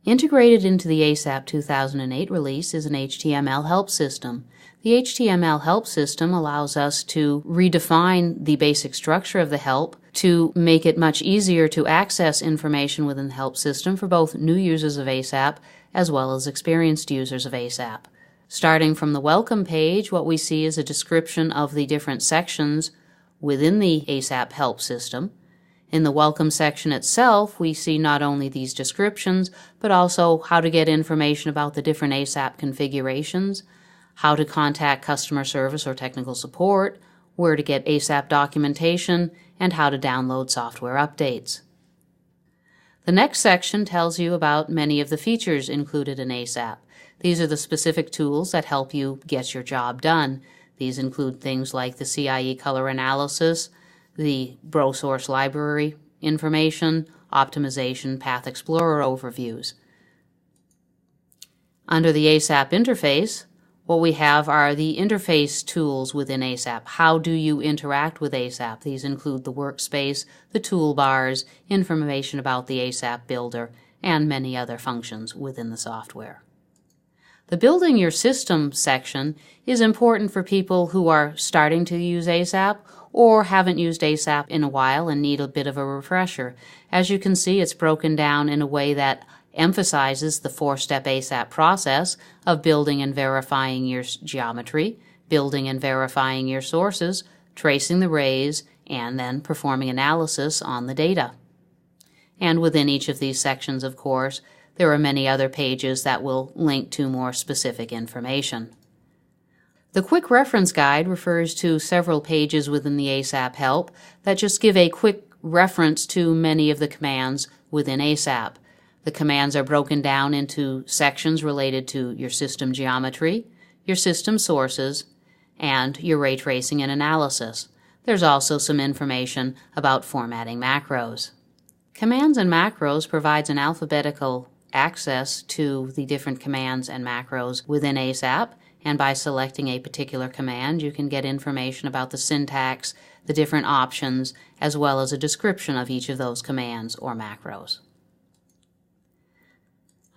Integrated into the ASAP 2008 release is an HTML help system. The HTML help system allows us to redefine the basic structure of the help to make it much easier to access information within the help system for both new users of ASAP as well as experienced users of ASAP. Starting from the welcome page, what we see is a description of the different sections within the ASAP help system. In the welcome section itself, we see not only these descriptions, but also how to get information about the different ASAP configurations, how to contact customer service or technical support, where to get ASAP documentation, and how to download software updates. The next section tells you about many of the features included in ASAP. These are the specific tools that help you get your job done. These include things like the CIE color analysis, the Breault source library information, optimization, Path Explorer overviews. Under the ASAP interface, what we have are the interface tools within ASAP. How do you interact with ASAP? These include the workspace, the toolbars, information about the ASAP builder, and many other functions within the software. The Building Your System section is important for people who are starting to use ASAP or haven't used ASAP in a while and need a bit of a refresher. As you can see, it's broken down in a way that emphasizes the four-step ASAP process of building and verifying your geometry, building and verifying your sources, tracing the rays, and then performing analysis on the data. And within each of these sections, of course, there are many other pages that will link to more specific information. The Quick Reference Guide refers to several pages within the ASAP help that just give a quick reference to many of the commands within ASAP. The commands are broken down into sections related to your system geometry, your system sources, and your ray tracing and analysis. There's also some information about formatting macros. Commands and macros provides an alphabetical access to the different commands and macros within ASAP, and by selecting a particular command, you can get information about the syntax, the different options, as well as a description of each of those commands or macros.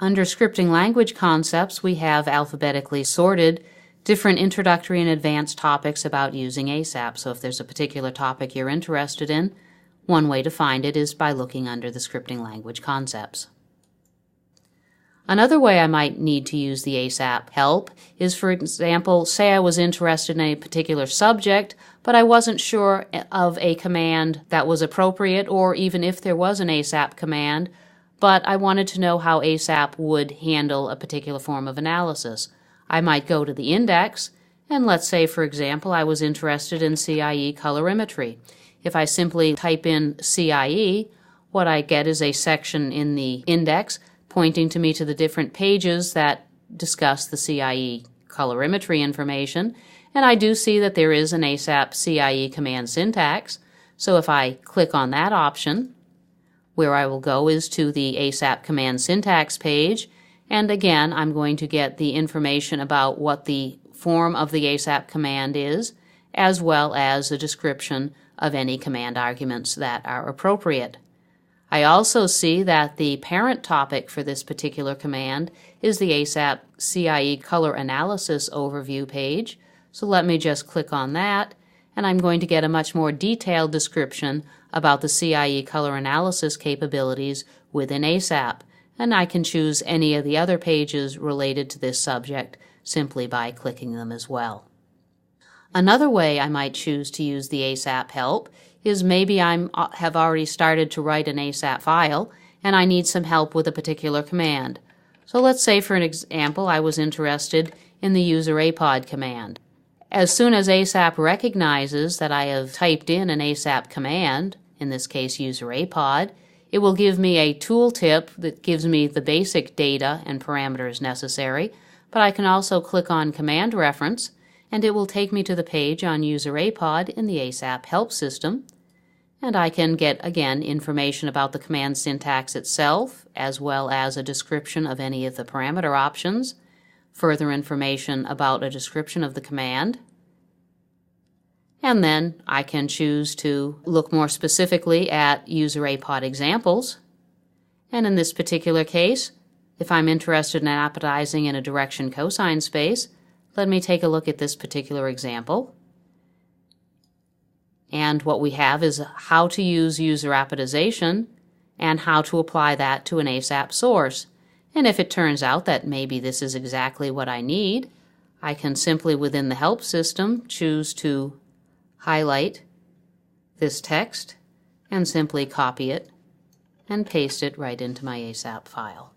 Under scripting language concepts, we have alphabetically sorted different introductory and advanced topics about using ASAP. So if there's a particular topic you're interested in, one way to find it is by looking under the scripting language concepts. Another way I might need to use the ASAP help is, for example, say I was interested in a particular subject, but I wasn't sure of a command that was appropriate, or even if there was an ASAP command, but I wanted to know how ASAP would handle a particular form of analysis. I might go to the index, and let's say, for example, I was interested in CIE colorimetry. If I simply type in CIE, what I get is a section in the index pointing to me to the different pages that discuss the CIE colorimetry information, and I do see that there is an ASAP CIE command syntax. So if I click on that option, where I will go is to the ASAP command syntax page, and again I'm going to get the information about what the form of the ASAP command is, as well as a description of any command arguments that are appropriate. I also see that the parent topic for this particular command is the ASAP CIE color analysis overview page. So let me just click on that, and I'm going to get a much more detailed description about the CIE color analysis capabilities within ASAP. And I can choose any of the other pages related to this subject simply by clicking them as well. Another way I might choose to use the ASAP help is maybe I have already started to write an ASAP file and I need some help with a particular command. So let's say, for an example, I was interested in the user APOD command. As soon as ASAP recognizes that I have typed in an ASAP command, in this case user APOD, it will give me a tooltip that gives me the basic data and parameters necessary, but I can also click on command reference and it will take me to the page on user APOD in the ASAP help system. And I can get, again, information about the command syntax itself, as well as a description of any of the parameter options, further information about a description of the command, and then I can choose to look more specifically at user APOD examples. And in this particular case, If I'm interested in appetizing in a direction cosine space, let me take a look at this particular example. And what we have is how to use user appetization and how to apply that to an ASAP source. And if it turns out that maybe this is exactly what I need, I can simply within the help system choose to highlight this text and simply copy it and paste it right into my ASAP file.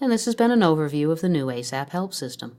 And this has been an overview of the new ASAP help system.